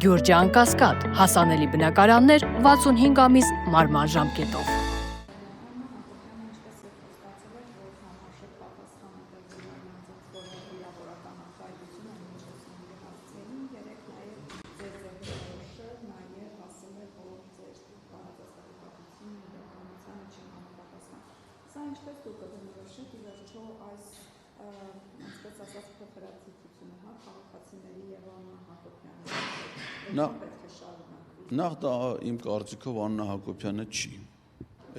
Գյուրջան Կասկադ, հասանելի բնակարաններ 65 ամիս մարման ժամկետով։ Սա ինչպես դուք կդնորոշեք ի վերջո այս այսպես ասած փոփոխությունները, հա, քաղաքացիների եւ Աննա Հակոբյանի։ Նախ դա իմ կարծիքով Աննա Հակոբյանը չի։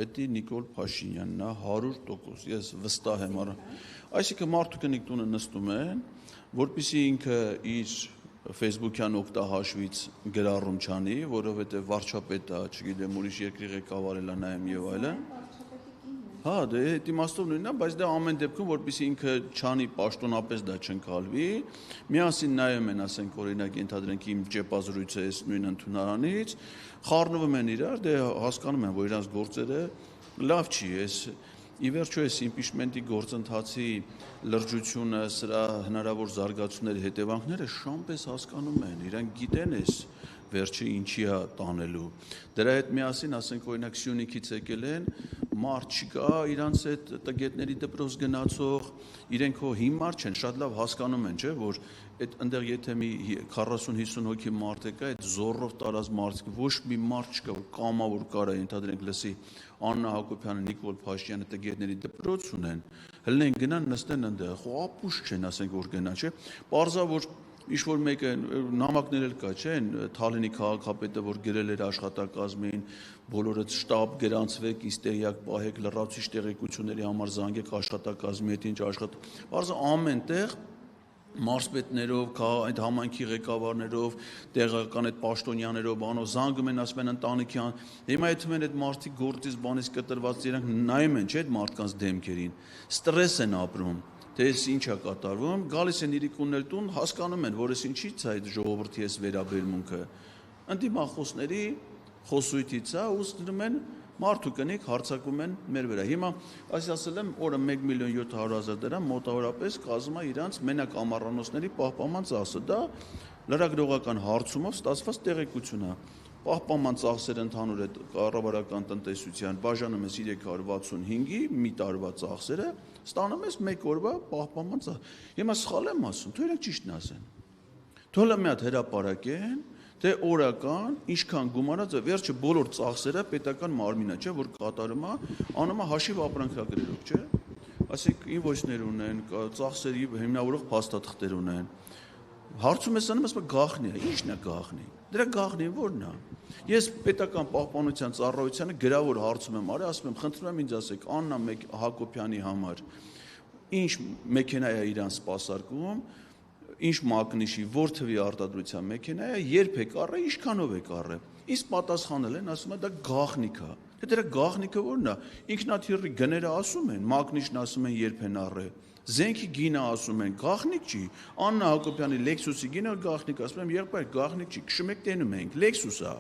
Դա Նիկոլ Փաշինյանն է 100%, ես վստահ եմ առ։ Այսինքն մարդու կնիկ տունը նստում են, որպեսզի ինքը իր Facebook-յան օգտահաշվից գրառում չանի, որովհետեւ վարչապետը, չգիտեմ, ուրիշ երկրի ղեկավարելա նայեմ եւ այլն։ Հա, դե իմաստով նույնն է, բայց դա ամեն դեպքում որպեսզի ինքը չանի պաշտոնապես դա չընկալվի, միասին նայում են, ասենք օրինակ ենթադրենք իմ ճեպազրույցը այս նույն ընդունարանից, խառնվում են իրար, դե հասկանում են, որ իրանց գործերը լավ չի, ի վերջո այս իմպիչմենտի գործընթացի լրջությունը, սրա հնարավոր զարգացումների հետևանքները շամպես հասկանում են, իրանք գիտեն այս վերջը ինչի է տանելու։ Դրա հետ միասին, ասենք օրինակ Սյունիքից եկել են, մարդ չկա, իրանց այդ տգետների դպրոց գնացող, իրենք հո հիմար չեն, շատ լավ հասկանում են, չէ, որ այդ ընդեղ եթե մի 40-50 հոգի մարդ է կա, այդ զոռով տարած մարդ, ոչ մի մարդ չկա, որ կամավոր կարա ենթադրենք լսի Աննա Հակոբյանը, Նիկոլ Փաշինյանը տգետների դպրոց ունեն, հլնեն գնան նստեն ընդեղ, խո ապուշ չեն, ասենք որ գնա, չէ, պարզա որ ինչ-որ մեկը նամակներ էլ կա, չէ, Թալինի քաղաքապետը, որ գրել էր աշխատակազմին, բոլորը շտաբ գրանցվեք, իստերիակ պահեք, լրացուցիչ տեղեկությունների համար զանգեք աշխատակազմի հետ ինչ աշխատա։ Պարզը ամեն տեղ մարզպետներով, այդ համայնքի ղեկավարներով, տեղական այդ պաշտոնյաներով, բանով զանգում են, ասում են ընտանիքի հիմա եթե մեն այդ մարդիկ գործից բանից կտրված իրանք նայում են, չէ, այդ մարդկանց դեմքերին, ստրես են ապրում։ Թե ես ինչ է կատարվում, գալիս են իրիկուններ տուն, հասկանում են, որ ես ինչից է այդ ժողովրդի ես վերաբերմունքը։ Ընդդիմախոսների խոսույթից է, ու դնում են մարդու կնիկ հարձակում են մեր վրա։ Հիմա այս ասել եմ, օրը 1.700.000 դրամ մոտավորապես կազմում է իրանց մենակ ամառանոցների պահպանման ծախսը։ Դա լրագրողական հարցումով ստացված տեղեկություն է։ Պահպանման ծախսերը ընդհանուր այդ կառավարական տնտեսության բաժանում ես 365-ի մի տարվա ծախսերը, ստանում ես մեկ օրվա պահպանման ծախս։ Հիմա սխալ եմ ասում, թող իրենք ճիշտն ասեն։ Թող մի հատ հրապարակեն, թե օրական ինչքան գումարած է, վերջը բոլոր ծախսերը պետական մարմինը, չէ, որ կատարում է, անում է հաշիվ ապրանքագրերով, չէ։ Այսինքն ինվոյսներ ունեն, ծախսերի հիմնավորող փաստաթղթեր ունեն։ Հարցում ես անում, ասում գաղտնի է, ի՞նչն է գաղտնի։ Դրա գաղտնին ո՞րն է։ Ես պետական պահպանության ծառայությանը գրավոր հարցում եմ արել, ասում եմ, խնդրում եմ ինձ ասեք, Աննա Հակոբյանի համար ինչ մեքենա է իրան սպասարկում, ինչ մակնիշի, որ թվի արտադրության մեքենա է, երբ է կառը, ինչքանով է կառը։ Իսկ պատասխանել են, ասում են դա գաղտնիք է։ Թե դրա գաղտնիքը ո՞րն է։ Ինքնաթիռի գները ասում են, մակնիշն ասում են երբ են առը։ Զենքի գինը ասում են, գաղտնիք չի։ Աննա Հակոբյանի Lexus-ի գինը գաղտնիք, ասում եմ, եղբայր գաղտնիք չի, քշում եք տենում ենք, Lexus է։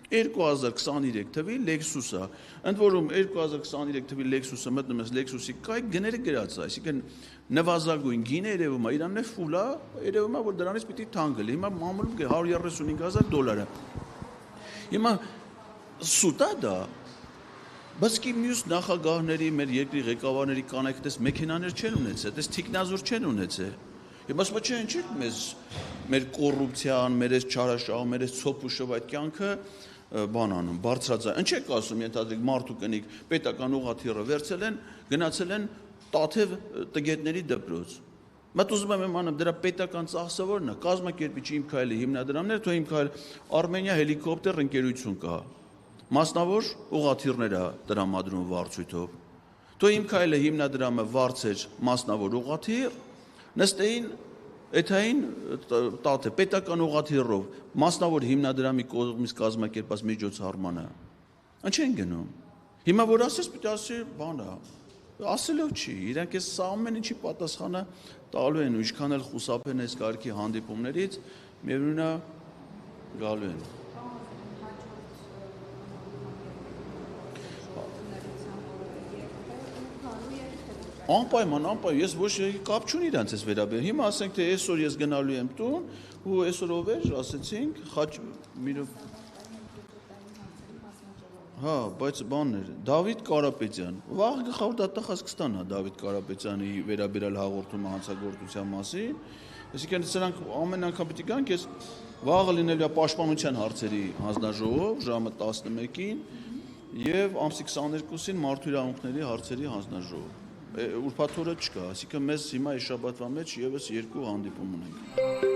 2023 թվի Lexus-ը, ընդ որում 2023 թվի Lexus-ը մտնում ես Lexus-ի կայք գները գրած է, այսինքն նվազագույն գինը երևում է, իրանն է ֆուլ է, երևում է, որ դրանից պիտի թանկ լինի, հիմա մամուլում $135,000 է։ Հիմա սուտ է դա, բայց კი մյուս նախագահների, մեր երկրի ղեկավարների կանայք դες մեքենաներ չեն ունեցել, դες թիկնազոր չեն ունեցել։ Հիմա ասում չեն չի մեզ մեր կոռուպցիան, մեր այս չարաշահում, մեր այս ցոփուշով այդ կյանքը բան անում, բարձրացա։ Ինչ եք ասում, ենթադրեք մարդու կնիկ պետական ուղղաթիռը վերցել են, գնացել են Տաթև տգետների դպրոց։ Մտ ուզում եմ իմանամ դրա պետական ծախսը ո՞րն է։ Կազմակերպիչի Իմ քայլի հիմնադրամներ, թող Իմ քայլ Արմենիա հելիկոպտեր ընկերություն կա։ Մասնավոր ուղղաթիռներ է տրամադրում վարձույթով։ Թող Իմ քայլը հիմնադրամը վարձեր մասնավոր ուղղաթիռ, նստեին Էթային Տաթև պետական ուղղաթիռով մասնավոր հիմնադրամի կողմից կազմակերպած միջոցառմանը։ Ինչ են գնում։ Հիմա որ ասես պիտի ասի բան է։ Ասելով չի, իրանք էս սա ամեն ինչի պատասխանը տալու են ու ինչքան էլ խուսափեն այս կարգի հանդիպումներից, միևնույն է գալու են։ Անպայման, ես ոչ կապ չունի իրանց էս վերաբերյալ։ Հիմա ասենք թե այսօր ես գնալու եմ տուն ու այսօր ով էր, ասեցինք, Հա, բայց բաններ, Դավիթ Կարապետյան, վաղ գլխավոր դատախազ կստանա Դավիթ Կարապետյանի վերաբերյալ հաղորդումը հանցագործության մասին, այսինքն սրանք ամեն անգամ պետք է գանք, ես վաղը լինելու է պաշտպանության հարցերի հանձնաժողով ժամը 11-ին եւ ամսի 22-ին մարդու իրավունքների հարցերի հանձնաժողով։ Ուրբաթ օրը չկա, այսինքն մեզ հիմա այս շաբաթվա մեջ եւս 2 հանդիպում ունենք։